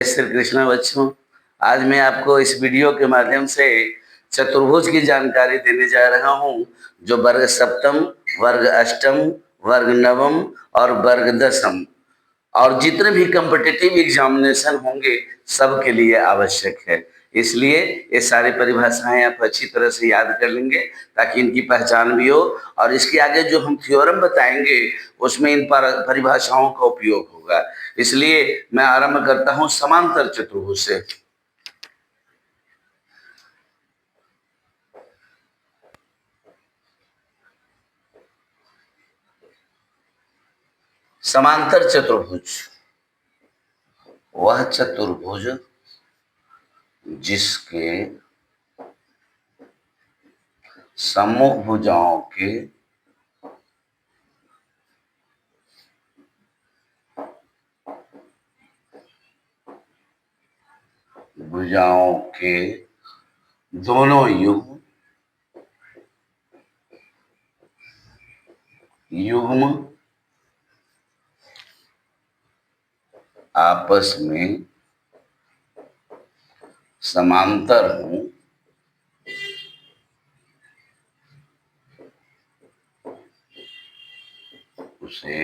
श्री कृष्णा बच्चों, आज मैं आपको इस वीडियो के माध्यम से चतुर्भुज की जानकारी देने जा रहा हूं, जो वर्ग सप्तम, वर्ग अष्टम, वर्ग नवम और वर्ग दशम और जितने भी कॉम्पिटिटिव एग्जामिनेशन होंगे सबके लिए आवश्यक है। इसलिए ये सारी परिभाषाएं आप अच्छी तरह से याद कर लेंगे ताकि इनकी पहचान भी हो, और इसके आगे जो हम थ्योरम बताएंगे उसमें इन परिभाषाओं का उपयोग होगा। इसलिए मैं आरंभ करता हूं समांतर चतुर्भुज से। समांतर चतुर्भुज वह चतुर्भुज जिसके सम्मुख भुजाओं के दोनों युग्म आपस में समांतर हों, उसे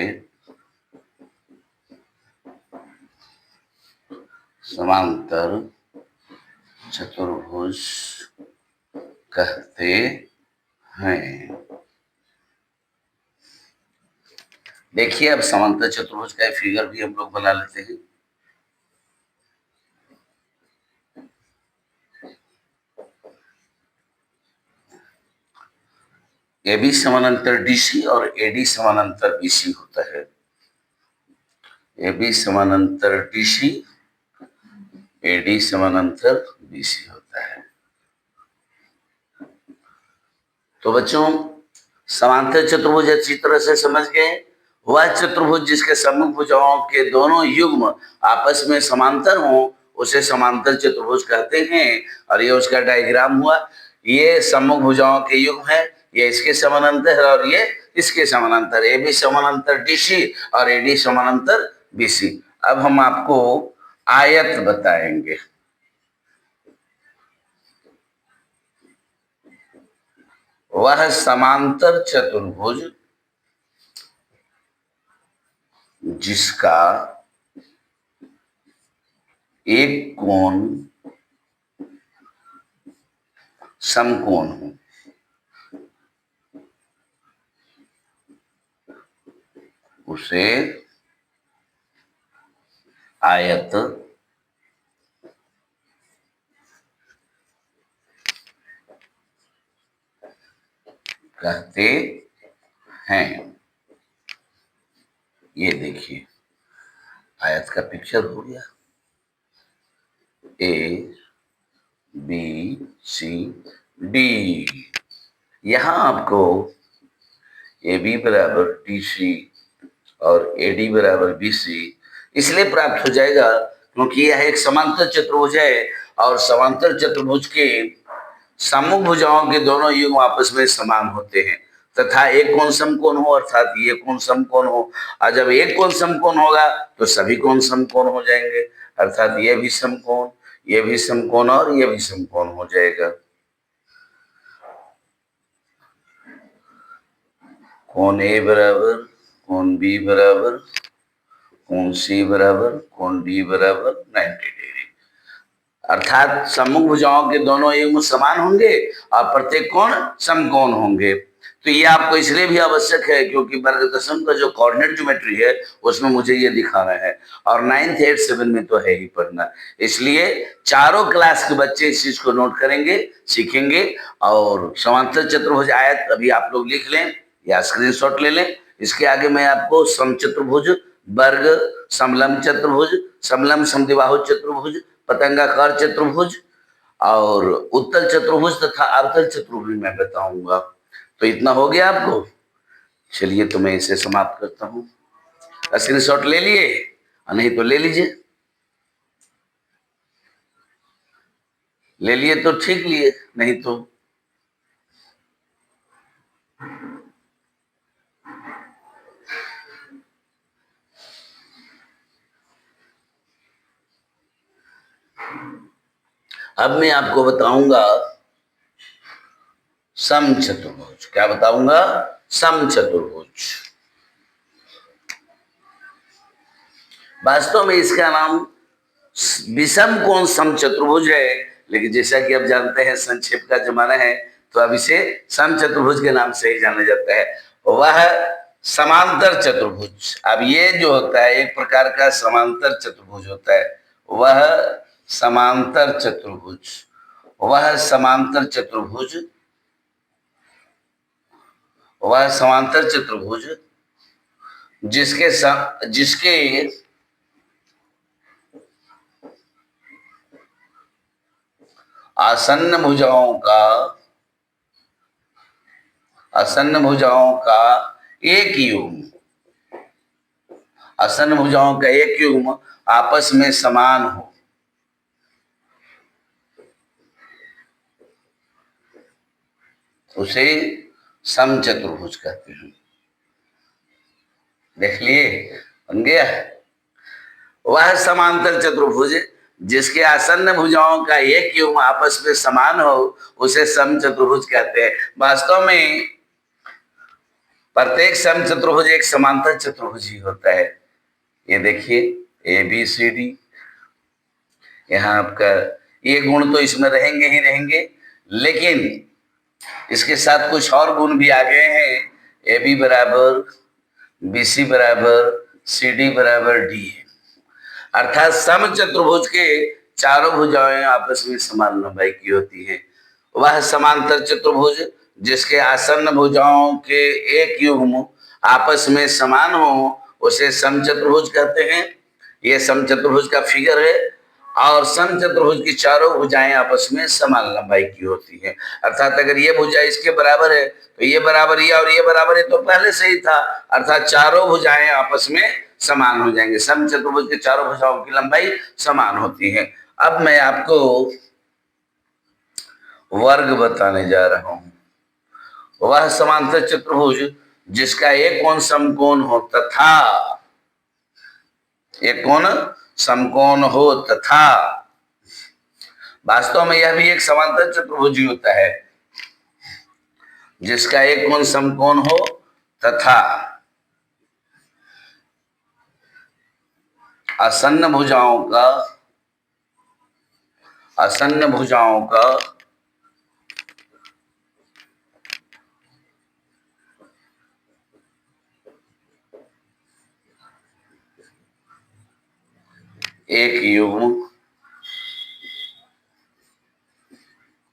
समांतर चतुर्भुज कहते हैं। देखिए, अब समांतर चतुर्भुज का फिगर भी हम लोग बना लेते हैं। AB समानांतर DC और AD समानांतर BC होता है। AB समानांतर DC, AD समानांतर BC होता है। तो बच्चों, समांतर चतुर्भुज अच्छी तरह से समझ गए। वह चतुर्भुज जिसके सम्मुख भुजाओं के दोनों युग्म आपस में समांतर हों उसे समांतर चतुर्भुज कहते हैं। और ये उसका डायग्राम हुआ। ये सम्मुख भुजाओं के युग्म है, ये इसके समानांतर है और ये इसके समानांतर। AB समानांतर DC और AD समानांतर BC। अब हम आपको आयत बताएंगे। वह समांतर चतुर्भुज जिसका एक कोण समकोण हो, उसे आयत कहते हैं। ये देखिए, आयत का पिक्चर हो गया। ABCD। यहां आपको AB बराबर DC और AD बराबर BC इसलिए प्राप्त हो जाएगा क्योंकि यह एक समांतर चतुर्भुज है और समांतर चतुर्भुज के सम्मुख भुजाओं के दोनों युग्म आपस में समान होते हैं तथा एक कोण समकोण हो, अर्थात ये कोण समकोण हो। और जब एक कोण समकोण होगा तो सभी कोण समकोण हो जाएंगे, अर्थात ये भी समकोण, ये भी समकोण और ये भी समकोण हो जाएगा। कोण A बराबर कोण B बराबर कोण C बराबर कोण D बराबर 90 डिग्री, अर्थात सम्मुख भुजाओं के दोनों युग्म समान होंगे और प्रत्येक कोण समकोण होंगे। तो ये आपको इसलिए भी आवश्यक है क्योंकि वर्ग दशम का जो कोऑर्डिनेट ज्योमेट्री है उसमें मुझे ये दिखाना है और 9th 8th 7 में तो है ही पढ़ना। इसलिए चारों क्लास के बच्चे इस चीज को नोट करेंगे, सीखेंगे। और समांतर चतुर्भुज आयत अभी आप लोग लिख लें या स्क्रीनशॉट ले लें। इसके आगे मैं आपको समचतुर्भुज, वर्ग, समलंब चतुर्भुज, समलंब समद्विबाहु चतुर्भुज, पतंगाकार चतुर्भुज और उत्तल चतुर्भुज तथा अवतल चतुर्भुज मैं बताऊंगा। तो इतना हो गया आपको। चलिए, तो मैं इसे समाप्त करता हूँ। स्क्रीनशॉट ले लिए? नहीं तो ले लीजिए। ले लिए तो ठीक लिए, नहीं तो अब मैं आपको बताऊंगा समचतुर्भुज। क्या बताऊंगा? समचतुर्भुज। वास्तव में इसका नाम विषम कोण समचतुर्भुज है, लेकिन जैसा कि आप जानते हैं संक्षेप का जमाना है, तो अब इसे समचतुर्भुज के नाम से ही जाना जाता है। वह समांतर चतुर्भुज। अब ये जो होता है एक प्रकार का समांतर चतुर्भुज होता है, वह समांतर चतुर्भुज। वह समांतर चतुर्भुज वह समांतर चतुर्भुज जिसके आसन्न भुजाओं का एक युग्म आसन्न भुजाओं का एक युग्म आपस में समान हो, उसे समचतुर्भुज कहते हैं। देख लिए, बन गया। वह समांतर चतुर्भुज जिसके आसन्न भुजाओं का एक युग्म आपस में समान हो, उसे समचतुर्भुज कहते हैं। वास्तव में प्रत्येक समचतुर्भुज एक समांतर चतुर्भुज ही होता है। ये देखिए ABCD, यहाँ आपका ये गुण तो इसमें रहेंगे ही रहेंगे, लेकिन इसके साथ कुछ और गुण भी आ गए हैं। AB बराबर, BC बराबर, CD बराबर D है। अर्थात समचतुर्भुज के चारों भुजाएं आपस में समान लंबाई की होती हैं। वह समांतर चतुर्भुज जिसके आसन्न भुजाओं के एक युग्म आपस में समान हो, उसे समचतुर्भुज कहते हैं। यह समचतुर्भुज का फिगर है, और समचतुर्भुज की चारों भुजाएं आपस में समान लंबाई की होती हैं। अर्थात अगर ये भुजा इसके बराबर है तो ये बराबर है, और ये बराबर है, तो पहले से ही था। अर्थात चारों भुजाएं आपस में समान हो जाएंगे। समचतुर्भुज के चारों भुजाओं की लंबाई समान होती है। अब मैं आपको वर्ग बताने जा रहा हूं। वह समांतर चतुर्भुज जिसका एक कोण समकोण हो तथा एक कोण समकोण हो तथा, वास्तव में यह भी एक समांतर चतुर्भुज ही होता है, जिसका एक कोण समकोण हो तथा आसन्न भुजाओं का एक युग्म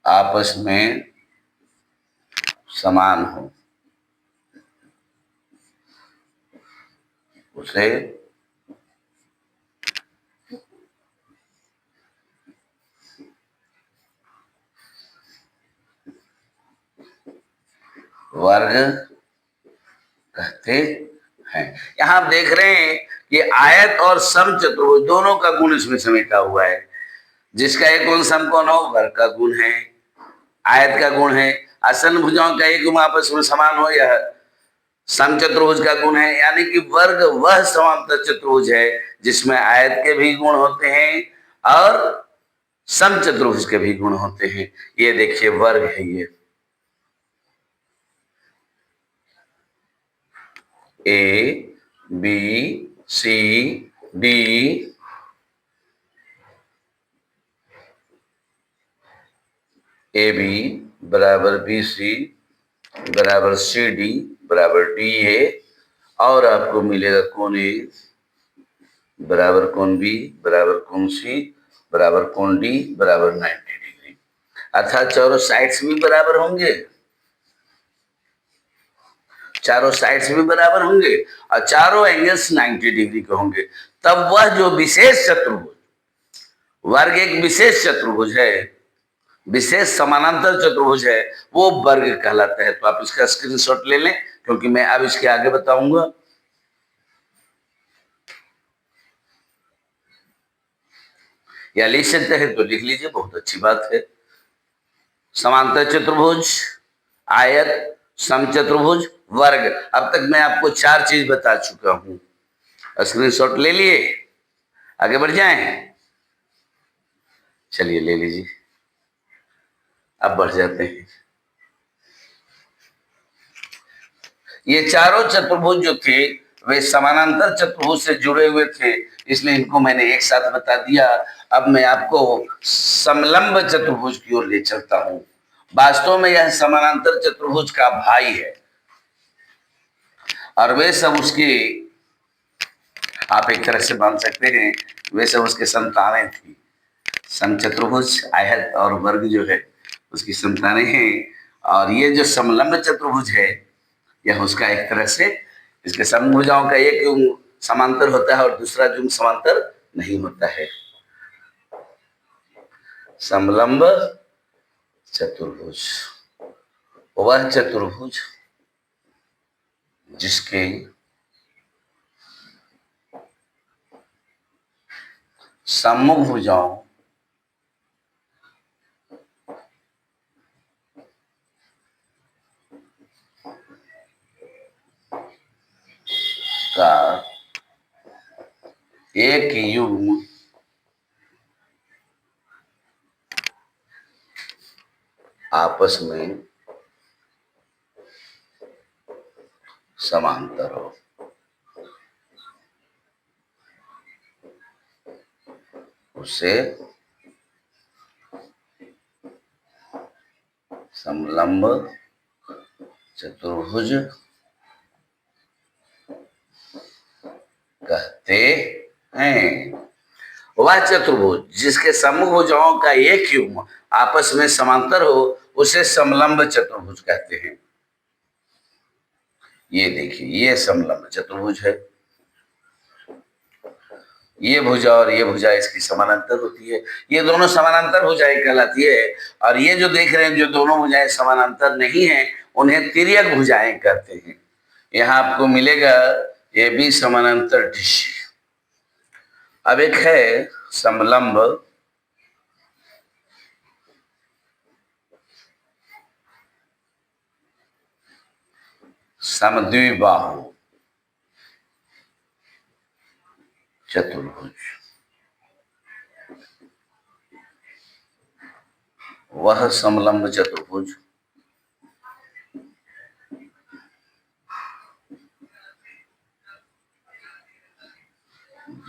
आपस में समान हो, उसे वर्ग कहते हैं। यहां आप देख रहे हैं कि आयत और समचतुर्भुज दोनों का गुण इसमें समेटा हुआ है। जिसका एक कोण समकोण हो, वर्ग का गुण है, आयत का गुण है। आसन्न भुजाओं का एक गुण आपस में समान हो, यह समचतुर्भुज का गुण है। यानी कि वर्ग वह समांतर चतुर्भुज है जिसमें आयत के भी गुण होते हैं और समचतुर्भुज के भी गुण होते हैं। ये देखिए वर्ग है, ये ABCD AB बराबर BC बराबर CD बराबर D है, और आपको मिलेगा कोण A बराबर कोण B बराबर कोण C बराबर कोण D बराबर 90 डिग्री। अर्थात चारों साइड्स भी बराबर होंगे, चारों साइड्स भी बराबर होंगे और चारों एंगल्स 90 डिग्री के होंगे। तब वह जो विशेष चतुर्भुज, वर्ग एक विशेष चतुर्भुज है, विशेष समानांतर चतुर्भुज है, वो वर्ग कहलाता है। तो आप इसका स्क्रीनशॉट ले लें, क्योंकि मैं अब इसके आगे बताऊंगा। या लिख सकते हैं तो लिख लीजिए, बहुत अच्छी बात है। समांतर चतुर्भुज, आयत, समचतुर्भुज, वर्ग। अब तक मैं आपको 4 चीज बता चुका हूं। स्क्रीनशॉट ले लिए, आगे बढ़ जाएं। चलिए ले लीजिए, अब बढ़ जाते हैं। ये चारों चतुर्भुज जो थे वे समानांतर चतुर्भुज से जुड़े हुए थे, इसलिए इनको मैंने एक साथ बता दिया। अब मैं आपको समलंब चतुर्भुज की ओर ले चलता हूं। वास्तव में यह समानांतर चतुर्भुज का भाई है और वे सब उसके, आप एक तरह से मान सकते हैं, वे सब उसके संतानें थी। समचतुर्भुज आयत और वर्ग जो है उसकी संतानें हैं, और ये जो समलंब चतुर्भुज है यह उसका एक तरह से, इसके समभुजाओं का एक युग्म समांतर होता है और दूसरा युग्म समांतर नहीं होता है। समलंब चतुर्भुज वह चतुर्भुज जिसके सम्मुख भुजाओं का एक युग्म आपस में समांतर हो, उसे समलंब चतुर्भुज कहते हैं। वह चतुर्भुज जिसके सम्मुख भुजाओं का एक युग्म आपस में समांतर हो उसे समलंब चतुर्भुज कहते हैं। ये देखिए, ये समलंब चतुर्भुज है, ये भुजा और ये भुजा इसकी समानांतर होती है, ये दोनों समानांतर भुजाएं कहलाती है। और ये जो देख रहे हैं जो दोनों भुजाएं समानांतर नहीं है उन्हें तिर्यक भुजाएं कहते हैं। यहां आपको मिलेगा ये भी समानांतर डिश। अब एक है समलंब समद्विबाहु चतुर्भुज, वह समलंब चतुर्भुज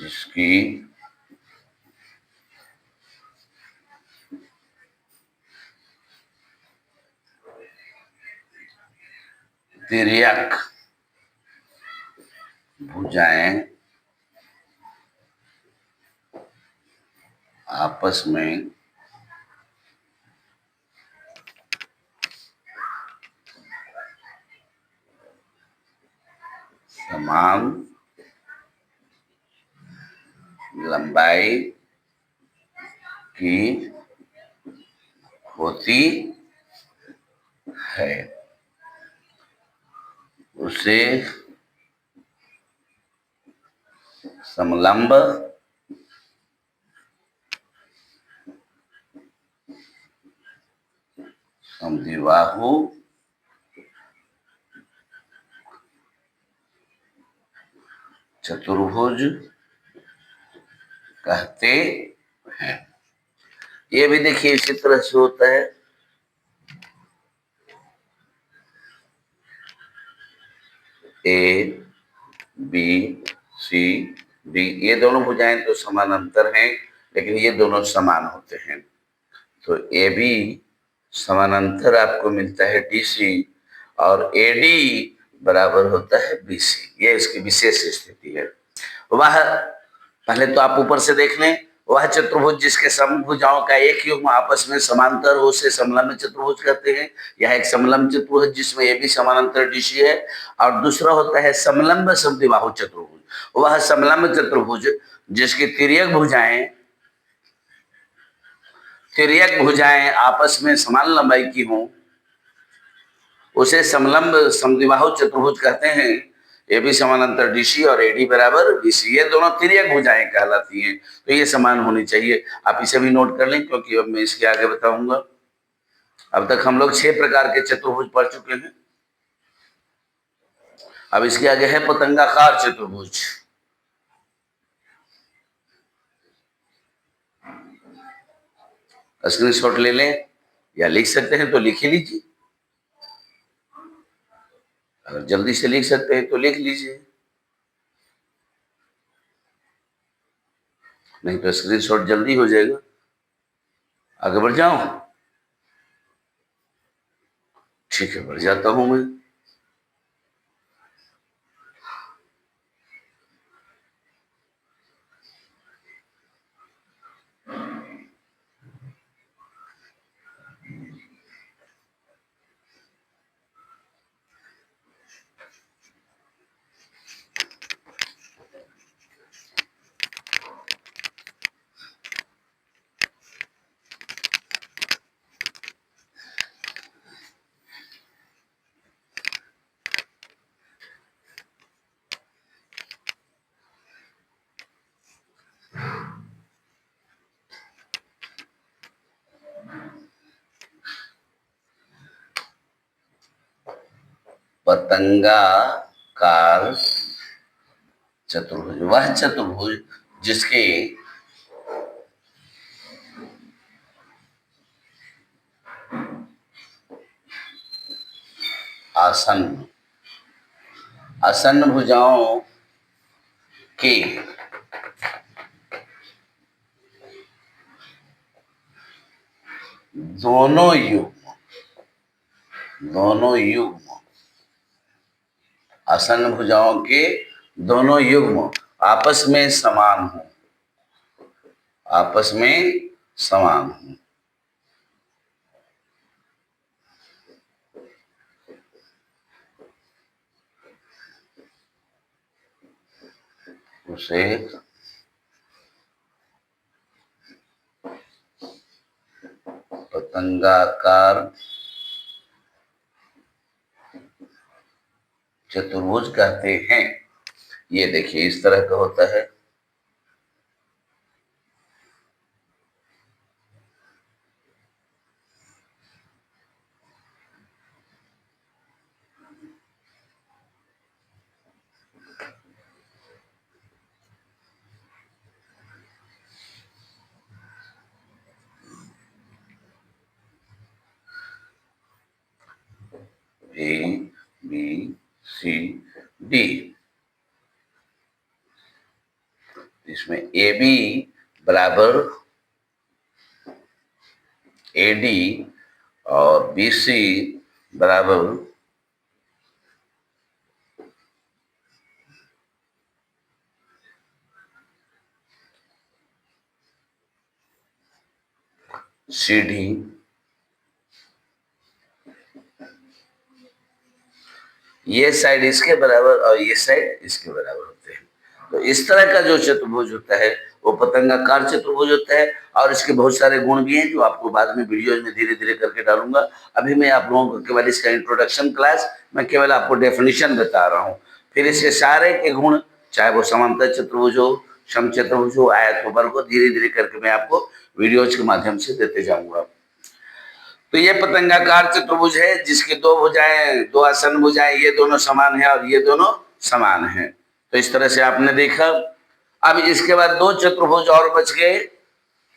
जिसकी तिर्यक भुजाएं आपस में समान लंबाई की होती है उसे समलंब समद्विबाहु चतुर्भुज कहते हैं। ये भी देखिए इसी तरह से होता है। ए बी सी डी, ये दोनों भुजाएं तो समानांतर हैं लेकिन ये दोनों समान होते हैं। तो ए बी समानांतर आपको मिलता है डी सी और ए डी बराबर होता है बी सी। ये इसकी विशेष स्थिति है। वह पहले तो आप ऊपर से देख लें, वह चतुर्भुज जिसके समभुजाओं का एक युग्म आपस में समांतर हो उसे समलंब चतुर्भुज कहते हैं। यह एक समलंब चतुर्भुज जिसमें ए बी समानांतर डीसी है। और दूसरा होता है समलंब समद्विबाहु चतुर्भुज, वह समलंब चतुर्भुज जिसकी तिर्यक भुजाएं आपस में समान लंबाई की हों उसे समलंब समद्विबाहु चतुर्भुज कहते हैं। ए बी समानांतर डीसी और एडी बराबर बीसी, ये दोनों तिर्यक भुजाएं कहलाती हैं। तो ये समान होनी चाहिए। आप इसे भी नोट कर लें क्योंकि अब मैं इसके आगे बताऊंगा। अब तक हम लोग 6 प्रकार के चतुर्भुज पढ़ चुके हैं। अब इसके आगे है पतंगाकार चतुर्भुज। स्क्रीनशॉट ले लें या लिख सकते हैं तो लिख ही लीजिए। अगर जल्दी से लिख सकते हैं तो लिख लीजिए, नहीं तो स्क्रीनशॉट जल्दी हो जाएगा। आगे बढ़ जाऊं? ठीक है, बढ़ जाता हूं मैं। पतंगाकार चतुर्भुज वह चतुर्भुज जिसके आसन्न आसन्न भुजाओं के दोनों युग्म आसन्न भुजाओं के दोनों युग्म आपस में समान हो, आपस में समान हो। उसे पतंगाकार चतुर्भुज कहते हैं। ये देखिए इस तरह का होता है। ए बी सी डी, इसमें ए बी बराबर ए डी और बी सी बराबर सी डी। ये साइड इसके बराबर और ये साइड इसके बराबर होते हैं। तो इस तरह का जो चतुर्भुज होता है वो पतंगाकार चतुर्भुज होता है। और इसके बहुत सारे गुण भी हैं जो आपको बाद में वीडियोज में धीरे धीरे करके डालूंगा। अभी मैं आप लोगों को केवल इसका इंट्रोडक्शन क्लास, मैं केवल आपको डेफिनेशन बता रहा हूँ। फिर इसके सारे के गुण, चाहे वो समांतर चतुर्भुज हो, समचतुर्भुज हो, आयत हो, वर्ग को धीरे धीरे करके मैं आपको वीडियोज के माध्यम से देते जाऊंगा। तो ये पतंगाकार चतुर्भुज है जिसकी दो भुजाएं, दो आसन भुजाएं, ये दोनों समान है और ये दोनों समान है। तो इस तरह से आपने देखा। अब इसके बाद दो चतुर्भुज और बच गए।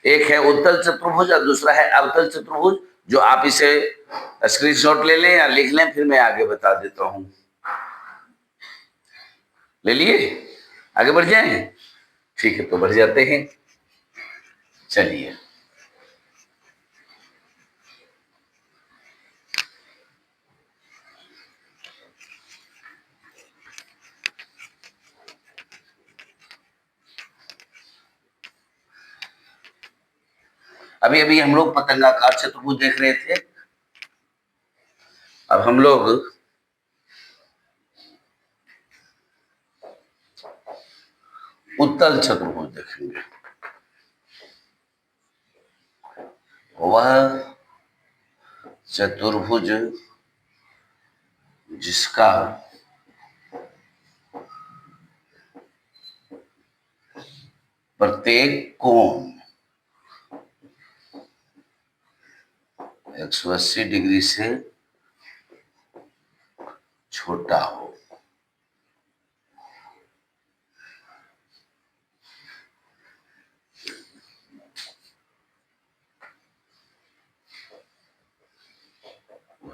एक है उत्तल चतुर्भुज और दूसरा है अवतल चतुर्भुज, जो आप इसे स्क्रीनशॉट ले लें या लिख लें, फिर मैं आगे बता देता हूं। ले लिए? आगे बढ़ जाए? ठीक है, तो बढ़ जाते हैं। चलिए, अभी अभी हम लोग पतंगाकार चतुर्भुज देख रहे थे। अब हम लोग उत्तल चतुर्भुज देखेंगे। वह चतुर्भुज जिसका प्रत्येक कोण 180 डिग्री से छोटा हो।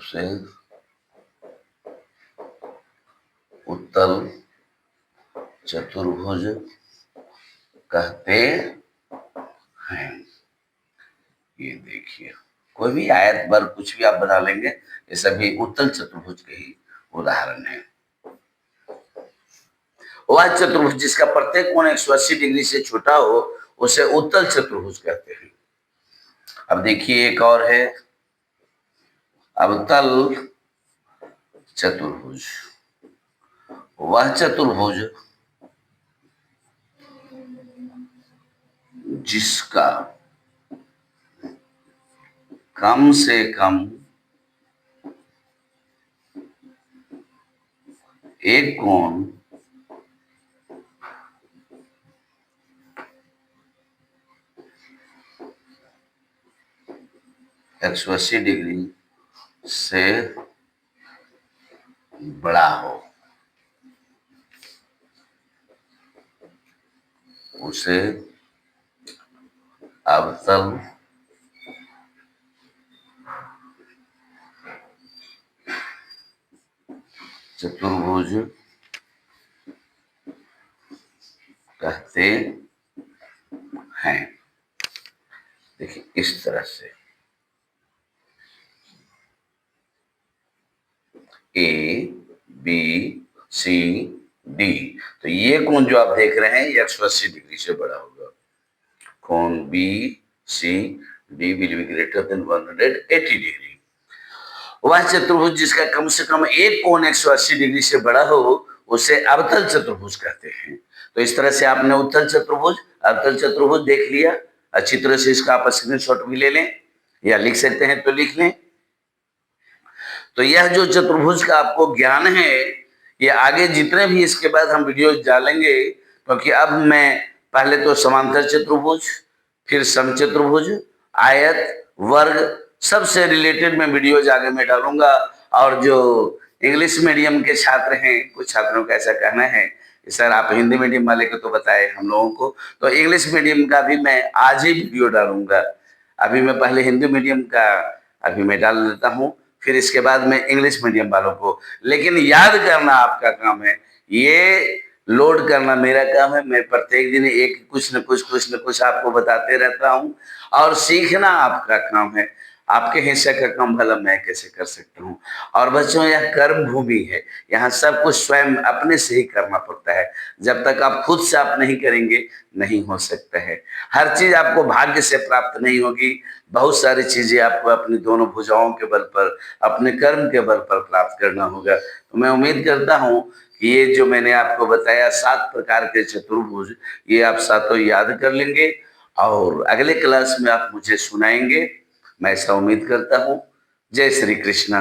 उसे उत्तल चतुर्भुज कहते हैं। ये देखिए, कोई भी आयत वर्ग कुछ भी आप बना लेंगे, ये सभी उत्तल चतुर्भुज के ही उदाहरण है। वह चतुर्भुज जिसका प्रत्येक कोण 180 डिग्री से छोटा हो उसे उत्तल चतुर्भुज कहते हैं। अब देखिए एक और है अवतल चतुर्भुज। वह चतुर्भुज जिसका कम से कम एक कोण 180 डिग्री से बड़ा हो उसे अवतल चतुर्भुज कहते हैं। देखिए इस तरह से ए बी सी डी, तो ये कोण जो आप देख रहे हैं ये 180 डिग्री से बड़ा होगा। कोण B C D will be greater than 180 degree. वह चतुर्भुज जिसका कम से कम एक कोण 180 डिग्री से बड़ा हो उसे अवतल चतुर्भुज कहते हैं। तो इस तरह से आपने उत्तल चतुर्भुज, अवतल चतुर्भुज देख लिया। अच्छी तरह से इसका आप स्क्रीनशॉट भी ले लें या लिख सकते हैं तो लिख लें। तो यह जो चतुर्भुज का आपको ज्ञान है ये आगे जितने भी इसके बाद हम वीडियो डालेंगे, क्योंकि अब मैं पहले तो समांतर चतुर्भुज, फिर समचतुर्भुज, आयत, वर्ग सबसे रिलेटेड मैं वीडियोज आगे में डालूंगा। और जो इंग्लिश मीडियम के छात्र हैं, कुछ छात्रों का ऐसा कहना है सर आप हिंदी मीडियम वाले को तो बताए हम लोगों को, तो इंग्लिश मीडियम का भी मैं आज ही वीडियो डालूंगा। अभी मैं पहले हिंदी मीडियम का अभी मैं डाल देता हूँ, फिर इसके बाद मैं इंग्लिश मीडियम वालों को। लेकिन याद करना आपका काम है, ये लोड करना मेरा काम है। मैं प्रत्येक दिन एक कुछ न कुछ आपको बताते रहता हूँ और सीखना आपका काम है। आपके हिस्से का काम भला मैं कैसे कर सकता हूँ। और बच्चों यह कर्म भूमि है, यहाँ सब कुछ स्वयं अपने से ही करना पड़ता है। जब तक आप खुद से आप नहीं करेंगे नहीं हो सकता है। हर चीज आपको भाग्य से प्राप्त नहीं होगी, बहुत सारी चीजें आपको अपनी दोनों भुजाओं के बल पर, अपने कर्म के बल पर प्राप्त करना होगा। तो मैं उम्मीद करता हूँ कि ये जो मैंने आपको बताया 7 प्रकार के चतुर्भुज, ये आप सातों याद कर लेंगे और अगले क्लास में आप मुझे सुनाएंगे, मैं ऐसा उम्मीद करता हूँ। जय श्री कृष्णा।